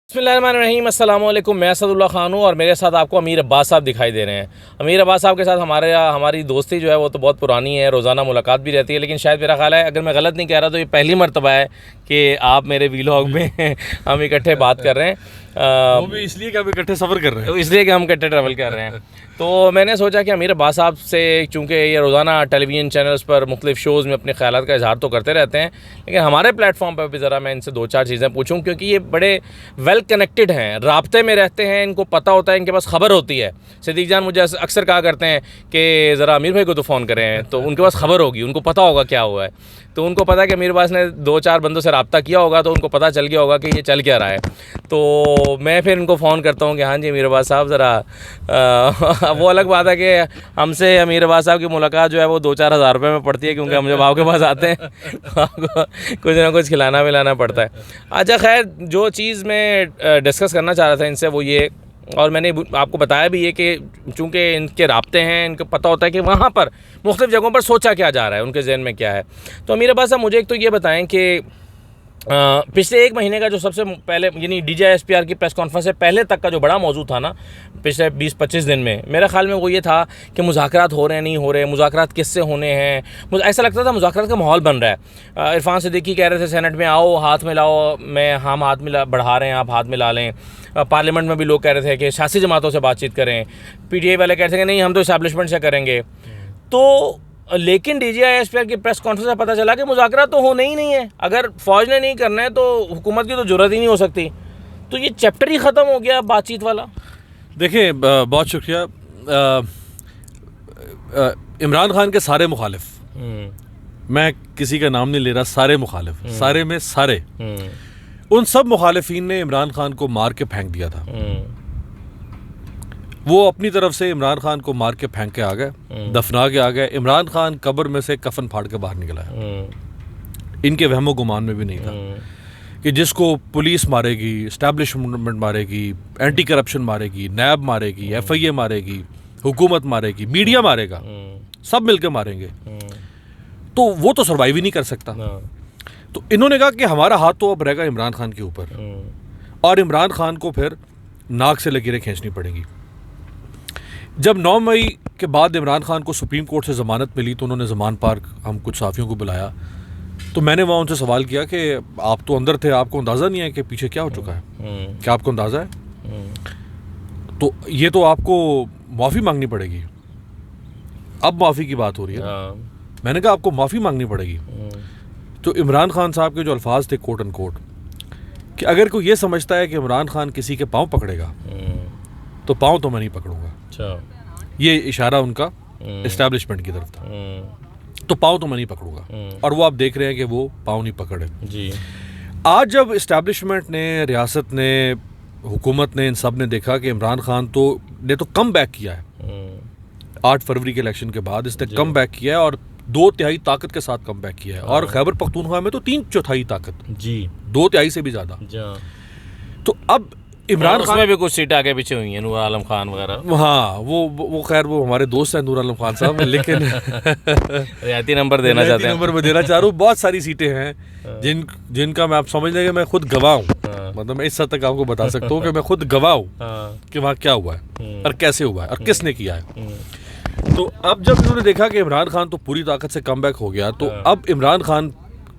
बिस्मिल्लाहिर्रहमानिर्रहीम, अस्सलाम वालेकुम। मैं असदुल्ला खान हूँ और मेरे साथ आपको अमीर अब्बास साहब दिखाई दे रहे हैं। अमीर अब्बास साहब के साथ हमारी दोस्ती जो है वो तो बहुत पुरानी है, रोज़ाना मुलाकात भी रहती है। लेकिन शायद मेरा ख्याल है, अगर मैं गलत नहीं कह रहा, तो ये पहली मरतबा है कि आप मेरे वीलॉग में हम इकट्ठे बात कर रहे हैं। वो भी इसलिए कि हम इकट्ठे सफ़र कर रहे हैं, इसलिए कि हम इकट्ठे ट्रैवल कर रहे हैं। तो मैंने सोचा कि अमीर अब्बास साहब से, चूँकि ये रोज़ाना टेलीविज़न चैनल्स पर मुख्तलिफ़ शोज़ में अपने ख़यालात का इज़हार तो करते रहते हैं, लेकिन हमारे प्लेटफॉर्म पर भी ज़रा मैं इनसे दो चार चीज़ें पूछूँ, क्योंकि ये बड़े वेल कनेक्टेड हैं, राब्ते में रहते हैं, इनको पता होता है, इनके पास ख़बर होती है। सिद्दीक़ जान मुझे अक्सर कहा करते हैं कि ज़रा अमीर भाई को तो फ़ोन करें, तो उनके पास ख़बर होगी, उनको पता होगा क्या हुआ है। तो उनको पता है कि अमीर अब्बास ने दो चार बंदों से रब्ता किया होगा, तो उनको पता चल गया होगा कि ये चल क्या रहा है। तो मैं फिर इनको फ़ोन करता हूँ कि हाँ जी अमीर अब्बास साहब, ज़रा वो अलग बात है कि हमसे अमीर अब्बास साहब की मुलाकात जो है वो 2-4 हज़ार रुपये में पड़ती है, क्योंकि हम जब आपके पास आते हैं तो आपको कुछ ना कुछ खिलाना पिलाना पड़ता है। अच्छा खैर, जो चीज़ मैं डिस्कस करना चाह रहा था इनसे वो ये, और मैंने आपको बताया भी ये कि चूँकि इनके राब्ते हैं, इनको पता होता है कि वहाँ पर मुख्तलिफ़ जगहों पर सोचा क्या जा रहा है, उनके जहन में क्या है। तो अमीर अब्बास साहब, मुझे एक तो ये बताएं कि पिछले एक महीने का जो सबसे पहले, यानी DGI-SPR की प्रेस कॉन्फ्रेंस से पहले तक का जो बड़ा मौजू था ना, पिछले 20-25 दिन में, मेरे ख्याल में वो ये था कि मुज़ाकरात हो रहे हैं, नहीं हो रहे, मुज़ाकरात किससे होने हैं। मुझे ऐसा लगता था मुज़ाकरात का माहौल बन रहा है। इरफान सिद्दीकी कह रहे थे सेनेट में, आओ हाथ मिलाओ, हम हाथ मिला बढ़ा रहे हैं, आप हाथ मिला लें। पार्लियामेंट में भी लोग कह रहे थे कि सियासी जमातों से बातचीत करें। PTI वाले कह रहे थे कि नहीं, हम तो इस्टेब्लिशमेंट से करेंगे। तो लेकिन DGI-SPR की प्रेस कॉन्फ्रेंस में पता चला कि मुज़ाकरा तो होने ही नहीं है। अगर फ़ौज ने नहीं करना है तो हुकूमत की तो ज़रूरत ही नहीं हो सकती। तो ये चैप्टर ही ख़त्म हो गया बातचीत वाला। देखिए, बहुत शुक्रिया। इमरान खान के सारे मुखालिफ, मैं किसी का नाम नहीं ले रहा, सारे मुखालिफ, सारे में सारे, उन सब मुखालिफिन ने इमरान खान को मार के फेंक दिया था। वो अपनी तरफ से इमरान खान को मार के फेंक के आ गए, दफना के आ गए। इमरान खान कब्र में से कफन फाड़ के बाहर निकला है। इनके वहमो गुमान में भी नहीं था कि जिसको पुलिस मारेगी, इस्टेब्लिशमेंट मारेगी, एंटी करप्शन मारेगी, नैब मारेगी, FIA मारेगी, हुकूमत मारेगी, मीडिया मारेगा, सब मिलकर मारेंगे, तो वो तो सर्वाइव ही नहीं कर सकता। तो इन्होंने कहा कि हमारा हाथ तो अब रहेगा इमरान खान के ऊपर, और इमरान खान को फिर नाक से लकीरें खींचनी पड़ेगी। जब 9 मई के बाद इमरान खान को सुप्रीम कोर्ट से ज़मानत मिली, तो उन्होंने ज़मान पार्क हम कुछ साथियों को बुलाया, तो मैंने वहाँ उनसे सवाल किया कि आप तो अंदर थे, आपको अंदाज़ा नहीं है कि पीछे क्या हो चुका है? क्या आपको अंदाज़ा है? तो ये तो आपको माफ़ी मांगनी पड़ेगी। अब माफ़ी की बात हो रही है। मैंने कहा आपको माफ़ी मांगनी पड़ेगी। तो इमरान खान साहब के जो अल्फाज थे, कोट एंड कोट, कि अगर कोई ये समझता है कि इमरान खान किसी के पाँव पकड़ेगा तो पाँव तो मैं नहीं पकड़ूंगा। ये इशारा उनका इस्टेब्लिशमेंट की तरफ था। तो पाँव तो मैं नहीं पकड़ूंगा, और वो आप देख रहे हैं कि वो पाँव नहीं पकड़े जी। आज जब इस्टेब्लिशमेंट ने, रियासत ने, हुकूमत ने, इन सब ने देखा कि इमरान खान ने तो कम बैक किया है, 8 फरवरी के इलेक्शन के बाद इसने कम बैक किया है, और 2/3 ताकत के साथ कम बैक किया है। और खैबर पख्तूनख्वा में तो 3/4 ताकत जी, 2/3 से भी ज़्यादा। तो अब इमरान खान में भी कुछ सीटें आगे पीछे हुई हैं, नूर आलम खान वगैरह। हाँ, वो खैर वो हमारे दोस्त हैं नूर आलम खान साहब, लेकिन रियायती नंबर देना चाहते हैं। नंबर में देना चाह रहा हूँ। बहुत सारी सीटें हैं जिनका मैं, आप समझ लेंगे, मैं खुद गवाह हूँ। मतलब मैं इस हद तक आपको बता सकता हूँ कि मैं खुद गवाह हूँ कि वहाँ क्या हुआ है और कैसे हुआ है और किसने किया है। तो अब जब इन्होंने देखा कि इमरान खान तो पूरी ताकत से कम बैक हो गया, तो अब इमरान खान,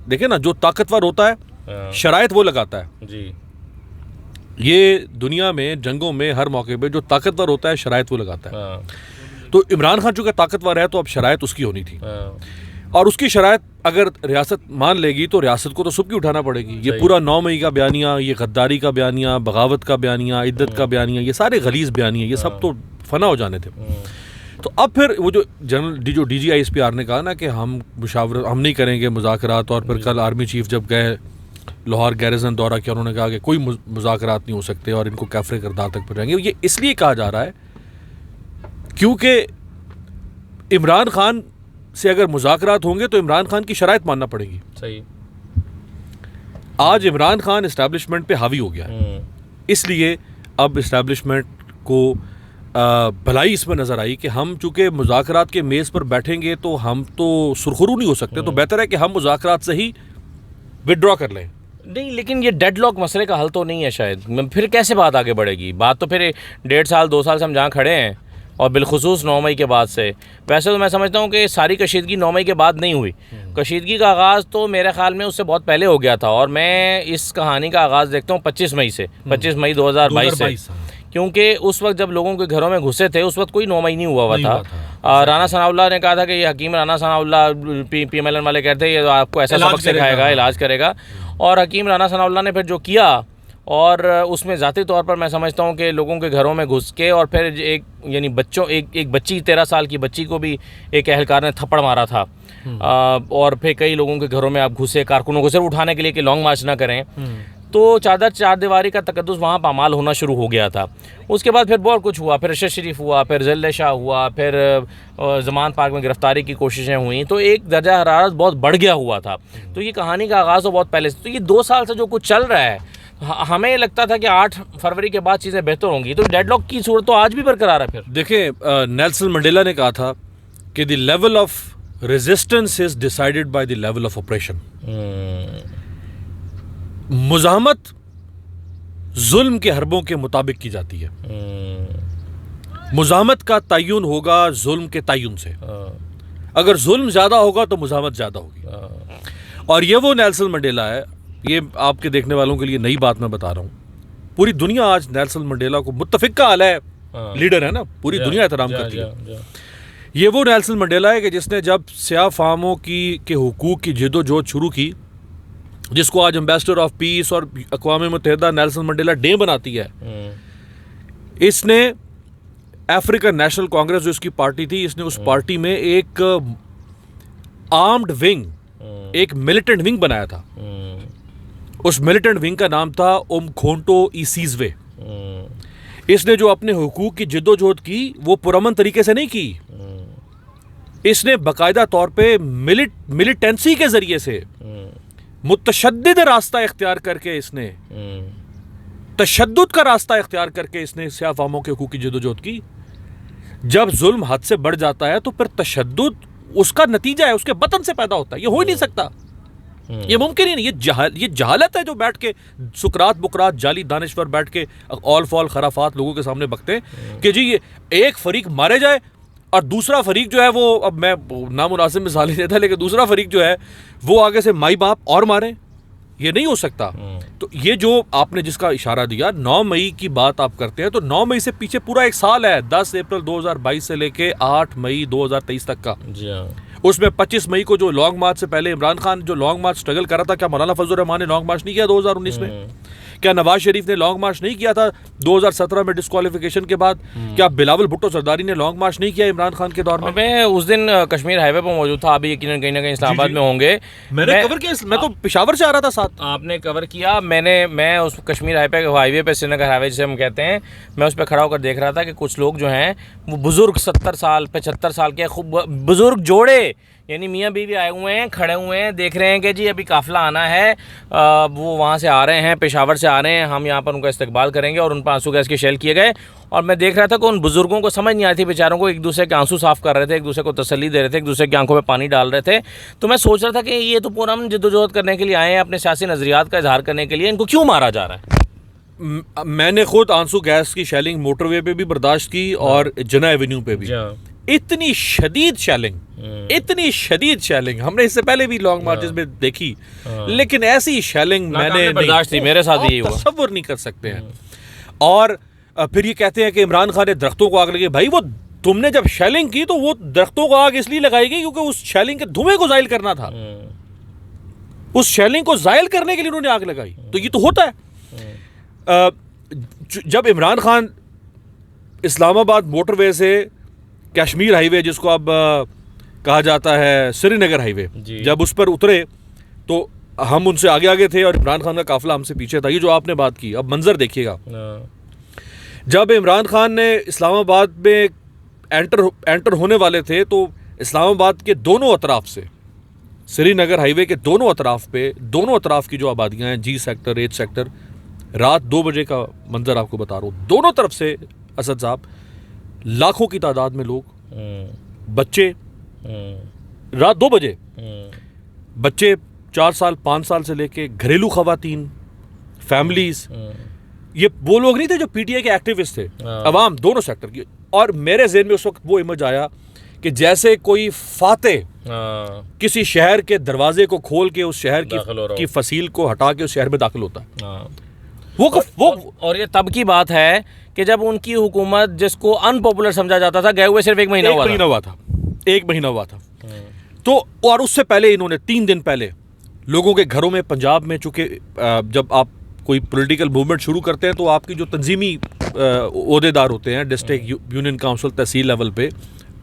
देखे ना, जो ताकतवर होता है शराइत वो लगाता है जी। ये दुनिया में जंगों में हर मौके पे जो ताकतवर होता है शराइत वो लगाता है। तो इमरान खान चूँकि ताकतवर है, तो अब शराइत उसकी होनी थी, और उसकी शराइत अगर रियासत मान लेगी तो रियासत को तो सुबकी उठाना पड़ेगी। ये पूरा 9 मई का बयानिया, ये गद्दारी का बयानिया, बगावत का बयानिया, इद्दत का बयानिया, ये सारे गलीज़ बयानिया, ये सब तो फना हो जाने थे। तो अब फिर वो जो DGI-SPR ने कहा ना कि हम नहीं करेंगे मुज़ाकरात, और फिर कल आर्मी चीफ जब गए लाहौर गैरिजन दौरा किया, उन्होंने कहा कि कोई मुज़ाकरात नहीं हो सकते और इनको कैफरे करदार तक पर रहेंगे। ये इसलिए कहा जा रहा है क्योंकि इमरान खान से अगर मुज़ाकरात होंगे तो इमरान खान की शराइत मानना पड़ेगी। सही। आज इमरान खान इस्टेब्लिशमेंट पे हावी हो गया है, इसलिए अब इस्टेब्लिशमेंट को भलाई इसमें नज़र आई कि हम चूँकि मुज़ाकरात के मेज़ पर बैठेंगे तो हम तो सुरखरू नहीं हो सकते, तो बेहतर है कि हम मुज़ाकरात से ही विड्रॉ कर लें। नहीं, लेकिन ये डेडलॉक मसले का हल तो नहीं है शायद। फिर कैसे बात आगे बढ़ेगी? बात तो फिर 1.5 साल 2 साल से हम जहाँ खड़े हैं, और बिलखुसूस 9 मई के बाद से, वैसे तो मैं समझता हूँ कि सारी कशीदगी 9 मई के बाद नहीं हुई। कशीदगी का आगाज़ तो मेरे ख्याल में उससे बहुत पहले हो गया था, और मैं इस कहानी का आगाज़ देखता हूँ 25 मई से, 25 मई 2022 से, क्योंकि उस वक्त जब लोगों के घरों में घुसे थे उस वक्त कोई 9 मई नहीं हुआ था। राना सनाउल्लाह ने कहा था कि ये हकीम राना सनाउल्लाह, PMLN वाले कहते हैं ये आपको ऐसा सबक सिखाएगा, इलाज करेगा, और हकीम राना सनाउल्लाह ने फिर जो किया, और उसमें ज़ाती तौर पर मैं समझता हूँ कि लोगों के घरों में घुस के, और फिर एक यानी बच्चों एक बच्ची 13 साल की बच्ची को भी एक एहलकार ने थप्पड़ मारा था, और फिर कई लोगों के घरों में आप घुसे, कारकुनों को सिर्फ उठाने के लिए कि लॉन्ग मार्च ना करें, तो चार दीवारी का तकद्दुस वहाँ पामाल होना शुरू हो गया था। उसके बाद फिर बहुत कुछ हुआ, फिर अरशद शरीफ हुआ, फिर ज़िल्ले शाह हुआ, फिर ज़मान पार्क में गिरफ्तारी की कोशिशें हुई, तो एक दर्जा हरारत बहुत बढ़ गया हुआ था। तो ये कहानी का आगाज़ तो बहुत पहले से, तो ये 2 साल से जो कुछ चल रहा है, हमें लगता था कि 8 फरवरी के बाद चीज़ें बेहतर होंगी, तो डेडलॉक की सूरत तो आज भी बरकरार है। फिर देखिए, नेल्सन मंडेला ने कहा था कि the level of resistance is decided by the level of operation. मुज़ाहमत जुल्म के हरबों के मुताबिक की जाती है। मुज़ाहमत का तय्युन होगा जुल्म के तय्युन से। अगर जुल्म ज़्यादा होगा तो मुज़ाहमत ज़्यादा होगी। और ये वो नेल्सन मंडेला है, ये आपके देखने वालों के लिए नई बात मैं बता रहा हूँ। पूरी दुनिया आज नेल्सन मंडेला को मुत्तफिक का आला है, लीडर है ना, पूरी दुनिया एहतराम करती है। ये वो नेल्सन मंडेला है कि जिसने जब स्याह फामों के हुकूक की जद्दोजहद शुरू की, जिसको आज एम्बेसडर ऑफ पीस और अक़वाम मुत्तहिदा नेल्सन मंडेला डे बनाती है, इसने अफ्रीकन नेशनल कांग्रेस जो इसकी पार्टी थी, इसने उस पार्टी में एक आर्म्ड विंग, एक मिलिटेंट विंग बनाया था। उस मिलिटेंट विंग का नाम था उमखोंटो इसीजवे। इसने जो अपने हुकूक की जद्दोजहद की वो पुरअमन तरीके से नहीं की, इसने बाकायदा तौर पे मिलिटेंसी के जरिए से मुतशद्दिद रास्ता इख्तियार करके, इसने तशद्दुद का रास्ता इख्तियार करके इसने स्याह फामों के हुकूक की जद्दोजहद की। जब जुल्म हद से बढ़ जाता है तो फिर तशद्दुद उसका नतीजा है, उसके बतन से पैदा होता है। ये हो ही नहीं सकता, ये मुमकिन ही नहीं। ये जहालत है जो बैठ के सुकरात बुकरात जाली दानिश्वर बैठ के ऑल फॉल खराफात लोगों के सामने बकते हैं कि जी ये एक फरीक मारे जाए और दूसरा फरीक जो है वो, अब मैं नामुनासिब मिसाल ही देता, लेकिन दूसरा फरीक जो है वो आगे से माई बाप और मारे। ये नहीं हो सकता। तो ये जो आपने जिसका इशारा दिया, 9 मई की बात आप करते हैं, तो 9 मई से पीछे पूरा एक साल है, 10 अप्रैल 2022 से लेके 8 मई 2023 तक का। उसमें 25 मई को जो लॉन्ग मार्च से पहले इमरान खान जो लॉन्ग मार्च स्ट्रगल कर रहा था, क्या मौलाना फजल रहमान ने लॉन्ग मार्च नहीं किया 2019 में? क्या नवाज शरीफ ने लॉन्ग मार्च नहीं किया था 2017 में डिस्क्वालिफिकेशन के बाद? क्या बिलावल भुट्टो सरदारी ने लॉन्ग मार्च नहीं किया इमरान खान के दौर में? मैं उस दिन कश्मीर हाईवे पर मौजूद था, अभी यकीनन कहीं ना कहीं इस्लामाबाद में होंगे। मैंने कवर किया, मैं तो पेशावर से आ रहा था साथ। आपने कवर किया, मैं उस कश्मीर हाईवे पे श्रीनगर हाईवे जिसे हम कहते हैं, मैं उस पर खड़ा होकर देख रहा था कि कुछ लोग जो हैं वो बुजुर्ग 70 साल 75 साल के खूब बुजुर्ग जोड़े, यानी मियाँ बीवी आए हुए हैं, खड़े हुए हैं, देख रहे हैं कि जी अभी काफ़िला आना है, वो वहाँ से आ रहे हैं, पेशावर से आ रहे हैं, हम यहाँ पर उनका इस्तकबाल करेंगे, और उन पर आंसू गैस के शेल किए गए। और मैं देख रहा था कि उन बुज़ुर्गों को समझ नहीं आई थी, बेचारों को, एक दूसरे के आंसू साफ़ कर रहे थे, एक दूसरे को तसल्ली दे रहे थे, एक दूसरे की आंखों में पानी डाल रहे थे। तो मैं सोच रहा था कि ये तो पूरा हम जद्दोजहद करने के लिए आए हैं, अपने सियासी नज़रियात का इजहार करने के लिए, इनको क्यों मारा जा रहा है? मैंने खुद आंसू गैस की शेलिंग मोटरवे पे भी बर्दाश्त की और जना एवेन्यू पे भी। इतनी शदीद शेलिंग हमने इससे पहले भी लॉन्ग मार्चेस में देखी, लेकिन ऐसी शेलिंग मैंने बर्दाश्त थी, मेरे साथ यही हुआ, तसव्वुर नहीं कर सकते हैं। और फिर ये कहते हैं कि इमरान खान ने दरख्तों को आग लगी। भाई वो तुमने जब शेलिंग की तो वो दरख्तों को आग इसलिए लगाई गई क्योंकि उस शेलिंग के धुएं को जाहिल करना था, उस शेलिंग को जाहिल करने के लिए उन्होंने आग लगाई। तो ये तो होता है। जब इमरान खान इस्लामाबाद मोटरवे से कश्मीर हाईवे, जिसको अब कहा जाता है श्रीनगर हाईवे, जब उस पर उतरे तो हम उनसे आगे आगे थे और इमरान खान का काफिला हमसे पीछे था। ये जो आपने बात की, अब मंजर देखिएगा। जब इमरान खान ने इस्लामाबाद में एंटर होने वाले थे तो इस्लामाबाद के दोनों अतराफ से, श्रीनगर हाईवे के दोनों अतराफ पे, दोनों अतराफ की जो आबादियाँ हैं, जी सेक्टर, एच सेक्टर, रात 2 बजे का मंजर आपको बता रहा हूँ। दोनों तरफ से असद साहब लाखों की तादाद में लोग, बच्चे, रात 2 बजे बच्चे 4 साल 5 साल से लेके घरेलू खवातीन, फैमिलीज, ये वो लोग नहीं थे जो पीटीआई के एक्टिविस्ट थे, अवाम दोनों सेक्टर की। और मेरे ज़हन में उस वक्त वो इमेज आया कि जैसे कोई फातेह किसी शहर के दरवाजे को खोल के उस शहर की फसील को हटा के उस शहर में दाखिल होता है। वो और ये तब की बात है कि जब उनकी हुकूमत, जिसको अनपॉपुलर समझा जाता था, गए हुए सिर्फ 1 महीना हुआ था। 1 महीना हुआ था। तो और उससे पहले इन्होंने 3 दिन पहले लोगों के घरों में, पंजाब में, चूंकि जब आप कोई पॉलिटिकल मूवमेंट शुरू करते हैं तो आपकी जो तंजीमी ओहदेदार होते हैं डिस्ट्रिक्ट यूनियन काउंसिल तहसील लेवल पे,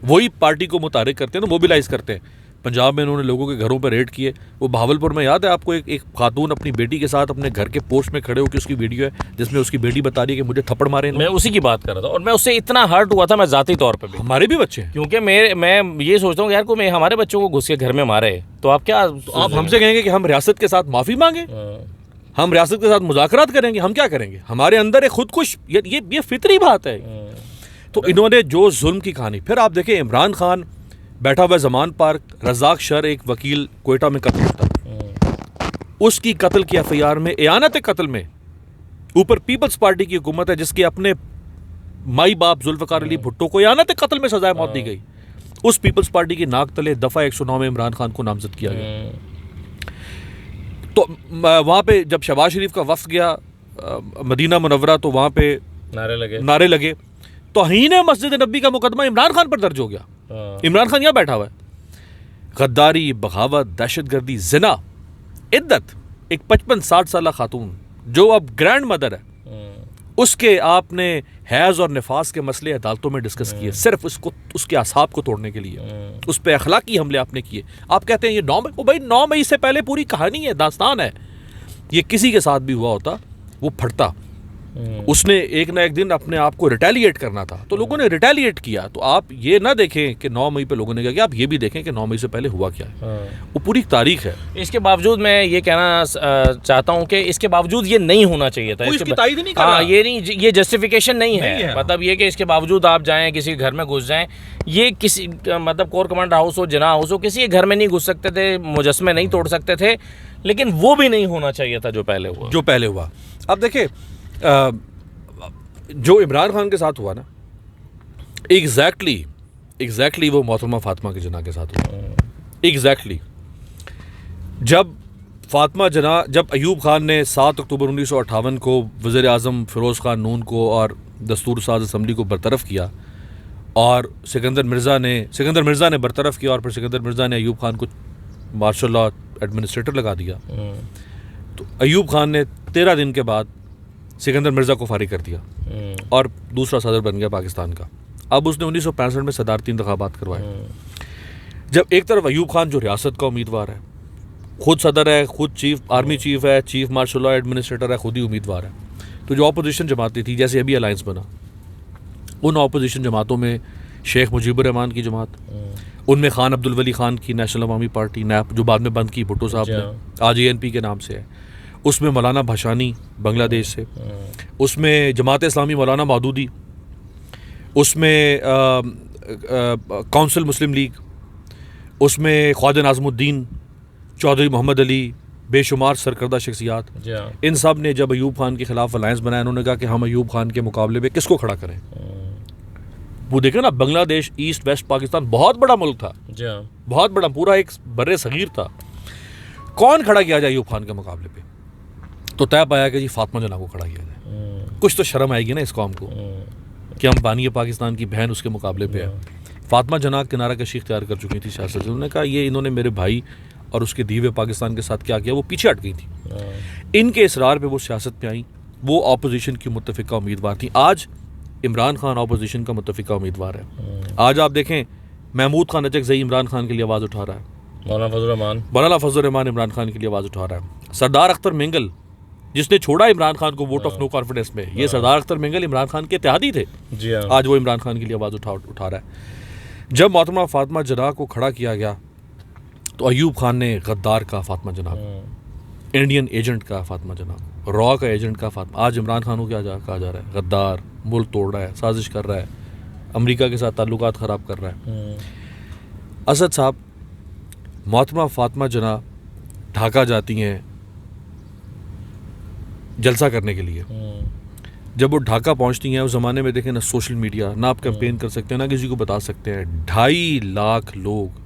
वही पार्टी को मुतारिक करते हैं, तो मोबिलाइज करते हैं। पंजाब में इन्होंने लोगों के घरों पर रेड किए। वो बहावलपुर में याद है आपको, एक खातून अपनी बेटी के साथ अपने घर के पोस्ट में खड़े होकर, उसकी वीडियो है जिसमें उसकी बेटी बता रही है कि मुझे थप्पड़ मारे। मैं उसी की बात कर रहा था और मैं उससे इतना हर्ट हुआ था, मैं ज़ाती तौर पर भी। हमारे भी बच्चे हैं, क्योंकि मैं ये सोचता हूँ यार, को हमारे बच्चों को घुस के घर में मारे तो आप क्या, आप हमसे कहेंगे कि हम रियासत के साथ माफ़ी मांगे, हम रियासत के साथ मुज़ाकरात करेंगे, हम क्या करेंगे? हमारे अंदर एक खुदकुश, ये फितरी बात है। तो इन्होंने जो जुल्म की कहानी, फिर आप देखें इमरान खान बैठा हुआ जमान पार्क, रज़ाक शर एक वकील कोयटा में कत्ल होता है, उसकी कत्ल की एफआईआर में, एयानत कत्ल में, ऊपर पीपल्स पार्टी की हुकूमत है जिसके अपने माई बाप जुल्फ़िकार अली भुट्टो को एयानत कत्ल में सजाए मौत दी गई। उस पीपल्स पार्टी की नाक तले दफ़ा 109 में इमरान खान को नामजद किया गया। तो वहाँ पे जब शहबाज शरीफ का वफ्द गया मदीना मुनव्वरा, तो वहाँ पे नारे लगे। तौहीन मस्जिद नबी का मुकदमा इमरान खान पर दर्ज हो गया। इमरान खान यहाँ बैठा हुआ है। गद्दारी, बगावत, दहशतगर्दी, जिना, इद्दत, एक 55-60 साल खातून जो अब ग्रैंड मदर है, उसके आपने हैज़ और निफास के मसले अदालतों में डिस्कस किए, सिर्फ उसके आसाब को तोड़ने के लिए। उस पर अखलाकी हमले आपने किए। आप कहते हैं ये 9 मई, भाई 9 मई से पहले पूरी कहानी है, दास्तान है। ये किसी के साथ भी हुआ होता वो फटता। उसने एक ना एक दिन अपने आप को रिटेलिएट करना था, तो लोगों ने रिटेलिएट किया। तो आप ये ना देखें कि 9 मई पे लोगों ने क्या किया, आप ये भी देखें कि 9 मई से पहले हुआ क्या है। वो पूरी तारीख है। इसके बावजूद मैं ये कहना चाहता हूँ कि इसके बावजूद ये नहीं होना चाहिए था। इसकी तारीफ नहीं कर रहा। ये नहीं, ये जस्टिफिकेशन नहीं है। मतलब ये कि इसके बावजूद आप जाएं किसी घर में घुस जाएं, ये किसी मतलब कोर कमांडर हाउस हो, जिना हाउस हो, किसी के घर में नहीं घुस सकते थे, मुजस्मे नहीं तोड़ सकते थे, लेकिन वो भी नहीं होना चाहिए था जो पहले हुआ। अब देखिए जो इमरान खान के साथ हुआ ना, एग्जैक्टली वो मोहतरमा फातिमा के जना के साथ हुआ। एग्जैक्टली जब अयूब खान ने 7 अक्टूबर 1958 को वज़ीर आज़म फ़िरोज़ खान नून को और दस्तूर साज असम्बली को बरतरफ़ किया, और सिकंदर मिर्ज़ा ने बरतरफ़ किया, और फिर सिकंदर मिर्ज़ा ने अयूब खान को मार्शल लॉ एडमिनिस्ट्रेटर लगा दिया। तो अयूब खान ने 13 दिन के बाद सिकंदर मिर्ज़ा को फारिग कर दिया और दूसरा सदर बन गया पाकिस्तान का। अब उसने 1965 में सदारती इंतखाबात करवाए। जब एक तरफ अयूब खान जो रियासत का उम्मीदवार है, खुद सदर है, खुद आर्मी चीफ है, चीफ मार्शल लॉ एडमिनिस्ट्रेटर है, खुद ही उम्मीदवार है, तो जो अपोजिशन जमातें थी, जैसे अभी अलायंस बना, उन अपोजिशन जमातों में शेख मुजीबुर रहमान की जमात, उनमें खान अब्दुल वली खान की नेशनल अवामी पार्टी नैप, जो बाद में बंद की भुट्टो साहब ने, आज ANP के नाम से है, उसमें मौलाना भाषानी बांग्लादेश से, उसमें जमात इस्लामी मौलाना मौदूदी, उसमें काउंसिल मुस्लिम लीग, उसमें ख्वाजा नाज़मुद्दीन, चौधरी मोहम्मद अली, बेशुमार सरकर्दा शख्सियात। इन सब ने जब अयूब खान के ख़िलाफ़ अलायंस बनाया, उन्होंने कहा कि हम अयूब खान के मुकाबले में किसको खड़ा करें। वो देखें ना, बांग्लादेश ईस्ट वेस्ट पाकिस्तान बहुत बड़ा मुल्क था, बहुत बड़ा, पूरा एक बर्रे सगीर था। कौन खड़ा किया जाए अयूब खान के मुकाबले पे? तो तय पाया कि जी फातिमा जना को खड़ा किया जाए। कुछ तो शर्म आएगी ना इस कौम को कि हम बानी पाकिस्तान की बहन उसके मुकाबले पे है। फातिमा जना किनारा कशी इख्तियार कर चुकी थी सियासत से। उन्होंने कहा ये इन्होंने मेरे भाई और उसके दीवे पाकिस्तान के साथ क्या किया, वो पीछे हट गई थी। इनके इसरार पे वो सियासत में आई, वो अपोजिशन की मुत्तफ़िका उम्मीदवार थी। आज इमरान खान अपोजिशन का मुत्तफ़िका उम्मीदवार है। आज आप देखें महमूद खान अचकज़ई इमरान खान के लिए आवाज़ उठा रहा है, मौलाना फजल रहमान इमरान खान के लिए आवाज़ उठा रहा है। सरदार अख्तर मेंगल जिसने छोड़ा इमरान खान को वोट ऑफ नो कॉन्फिडेंस में, ये सरदार अख्तर मेंगल इमरान खान के इत्तेहादी थे, आज वो इमरान खान के लिए आवाज़ उठा रहा है। जब मोहतरमा फातिमा जना को खड़ा किया गया तो अयूब खान ने गद्दार का फातिमा जना, इंडियन एजेंट का फातिमा जना, रॉ का एजेंट का फातिमा। आज इमरान खान को क्या कहा जा रहा है? गद्दार, मुल्क तोड़ रहा है, साजिश कर रहा है, अमेरिका के साथ ताल्लुकात ख़राब कर रहा है। असद साहब, मोहतरमा फातिमा जना ढाका जाती हैं जलसा करने के लिए। जब वो ढाका पहुंचती हैं, उस ज़माने में देखें ना सोशल मीडिया, ना आप कैंपेन कर सकते हैं ना किसी को बता सकते हैं। 2.5 लाख लोग,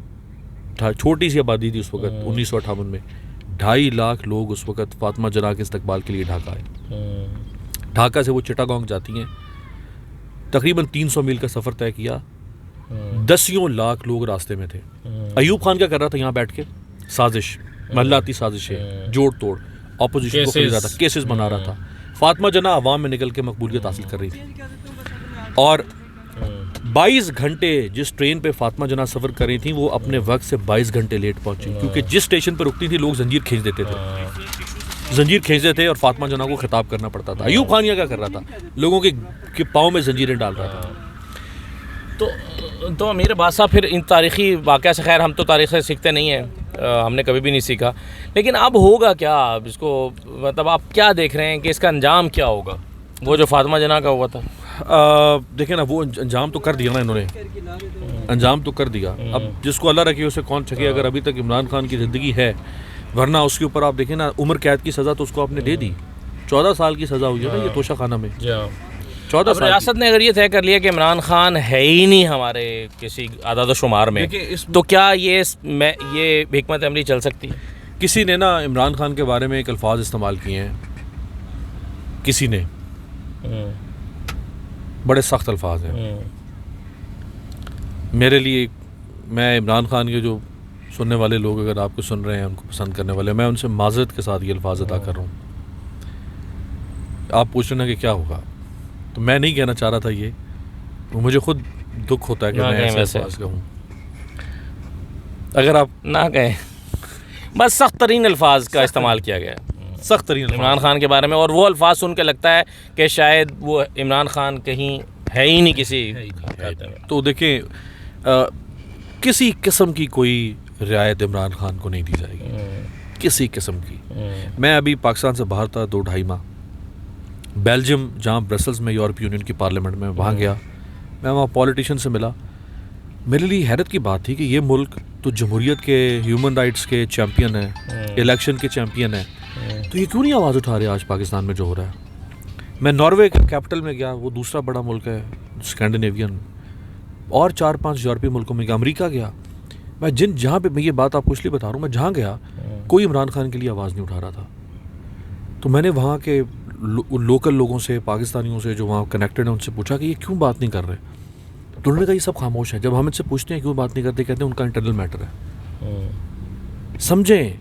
छोटी सी आबादी थी उस वक्त 1958 में, 2.5 लाख लोग उस वक्त फातिमा जना के इस्तकबाल के लिए ढाका आए। ढाका से वो चिटागोंग जाती हैं, तकरीबन 300 मील का सफ़र तय किया, 10 लाख लोग रास्ते में थे। अयूब खान क्या कर रहा था यहाँ बैठ के? साजिश, महलाती साजिशें, जोड़ तोड़, ऑपोजिशन को खरीद रहा था, केसेस बना रहा था। फातिमा जना अवाम में निकल के मकबूलियत हासिल कर रही थी। और 22 घंटे जिस ट्रेन पे फातिमा जना सफ़र कर रही थी, वो अपने वक्त से 22 घंटे लेट पहुंची, क्योंकि जिस स्टेशन पर रुकती थी लोग जंजीर खींच देते थे, जंजीर खींचते थे और फातिमा जना को खिताब करना पड़ता था। अयूब खान क्या कर रहा था? लोगों के पाँव में जंजीरें डाल रहा था। तो अमीर अब्बास साहब, फिर इन तारीख़ी वाक़या से, खैर हम तो तारीख़ से सीखते नहीं हैं, हमने कभी भी नहीं सीखा, लेकिन अब होगा क्या? अब इसको मतलब आप क्या देख रहे हैं कि इसका अंजाम क्या होगा? वो जो फातिमा जना का हुआ था, देखें ना, वो अंजाम तो कर दिया ना इन्होंने, अंजाम तो कर दिया। अब जिसको अल्लाह रखे उसे कौन छके। अगर अभी तक इमरान खान की ज़िंदगी है, वरना उसके ऊपर आप देखें ना, उम्र कैद की सज़ा तो उसको आपने दे दी। 14 साल की सज़ा हुई है ना ये तोशा खाना में, 14 साल। रियासत ने अगर ये तय कर लिया कि इमरान खान है ही नहीं हमारे किसी आदाद शुमार में, तो क्या ये हिकमत अमली चल सकती है? किसी ने ना इमरान खान के बारे में एक अल्फाज इस्तेमाल किए हैं, किसी ने, बड़े सख्त अल्फाज हैं मेरे लिए। मैं इमरान खान के जो सुनने वाले लोग अगर आपको सुन रहे हैं, उनको पसंद करने वाले, मैं उनसे माज़रत के साथ ये अल्फाज अदा कर रहा हूँ। आप पूछ रहे हैं कि क्या होगा, तो मैं नहीं कहना चाह रहा था ये, वो मुझे खुद दुख होता है कि मैं ऐसे अल्फाज कहूँ। अगर आप ना कहें, बस सख्त तरीन अल्फाज का इस्तेमाल किया गया, सख्त तरीन इमरान खान के बारे में, और वो अल्फाज सुन के लगता है कि शायद वो इमरान खान कहीं है ही नहीं किसी। तो देखें, किसी किस्म की कोई रियायत इमरान खान को नहीं दी जाएगी, किसी किस्म की। मैं अभी पाकिस्तान से बाहर था 2-2.5 माह, बेल्जियम, जहाँ ब्रसल्स में यूरोपीय यूनियन की पार्लियामेंट में, वहाँ गया। मैं वहाँ पॉलिटिशियन से मिला। मेरे लिए हैरत की बात थी कि ये मुल्क तो जमहूरियत के, ह्यूमन राइट्स के चैम्पियन है, इलेक्शन के चैम्पियन है, तो ये क्यों नहीं आवाज़ उठा रहे आज पाकिस्तान में जो हो रहा है। मैं नॉर्वे के कैपिटल में गया, वो दूसरा बड़ा मुल्क है स्कैंडिनेवियन, और 4-5 यूरोपीय मुल्कों में गया, अमेरिका गया। मैं जहाँ पे, मैं ये बात आपको इसलिए बता रहा हूँ, मैं जहाँ गया कोई इमरान खान के लिए आवाज़ नहीं उठा रहा था। तो मैंने वहाँ के लोकल लोगों से, पाकिस्तानियों से जो वहाँ कनेक्टेड हैं, उनसे पूछा कि ये क्यों बात नहीं कर रहे। तो उन्होंने कहा ये सब खामोश है। जब हम इनसे पूछते हैं क्यों बात नहीं करते, कहते हैं उनका इंटरनल मैटर है। समझें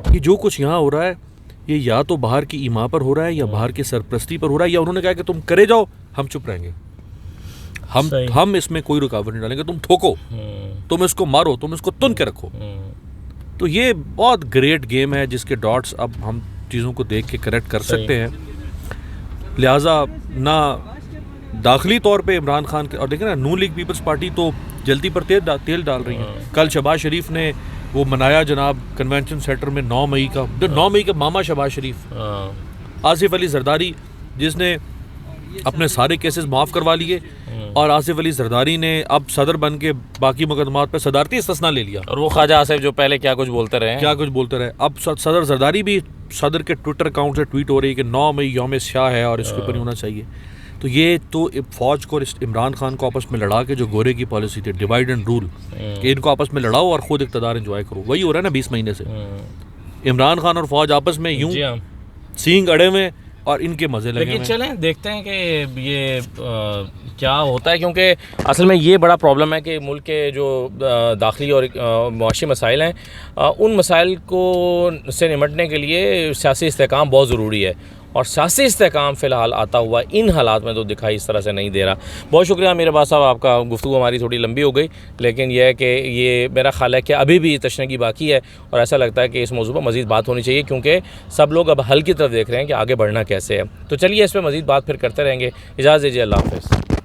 कि जो कुछ यहाँ हो रहा है ये या तो बाहर की ईमा पर हो रहा है, या बाहर की सरपरस्ती पर हो रहा है, या उन्होंने कहा कि तुम करे जाओ, हम चुप रहेंगे, हम इसमें कोई रुकावट नहीं डालेंगे, तुम ठोको, तुम इसको मारो, तुम इसको तुन के रखो। तो ये बहुत ग्रेट गेम है जिसके डॉट्स अब हम चीज़ों को देख के करेक्ट कर सकते हैं। लिहाजा ना दाखिली तौर पे इमरान खान के, और देखें ना, नून लीग पीपल्स पार्टी तो जल्दी पर तेल डाल रही है। कल शहबाज शरीफ ने वो मनाया जनाब कन्वेंशन सेंटर में 9 मई का, 9 मई का मामा शहबाज शरीफ, आसिफ अली जरदारी जिसने अपने सारे केसेस माफ़ करवा लिए, और आसिफ अली जरदारी ने अब सदर बन के बाकी मुकदमात पर सदारती इस्तिस्ना ले लिया। और वो ख्वाजा आसिफ जो पहले क्या कुछ बोलते रहे, अब सदर जरदारी भी सदर के ट्विटर अकाउंट से ट्वीट हो रही है कि 9 मई यौम शाह है और इसके ऊपर नहीं होना चाहिए। तो ये तो फ़ौज को, इमरान खान को आपस में लड़ा के, जो गोरे की पॉलिसी थी डिवाइड एंड रूल, कि इनको आपस में लड़ाओ और ख़ुद इक़्तिदार एंजॉय करो, वही हो रहा है ना 20 महीने से। इमरान खान और फ़ौज आपस में यूं सींग अड़े हुए और इनके मज़े लगे। लेकिन चलें देखते हैं कि ये क्या होता है, क्योंकि असल में ये बड़ा प्रॉब्लम है कि मुल्क के जो दाखिली और मुआशी मसाइल हैं, उन मसाइल को से निमटने के लिए सियासी इस्तेहकाम बहुत ज़रूरी है, और सियासी इस्तेहकाम फ़िलहाल आता हुआ इन हालात में तो दिखाई इस तरह से नहीं दे रहा। बहुत शुक्रिया अमीर अब्बास साहब, आपका गुफ्तगू हमारी थोड़ी लंबी हो गई, लेकिन यह है कि ये मेरा ख्याल है कि अभी भी तशनगी बाकी है, और ऐसा लगता है कि इस मौजू पर मज़ीद बात होनी चाहिए, क्योंकि सब लोग अब हल की तरफ देख रहे हैं कि आगे बढ़ना कैसे है। तो चलिए इस पर मज़ीद बात फिर करते रहेंगे। इजाज़त दीजिए, अल्लाह हाफ़िज़।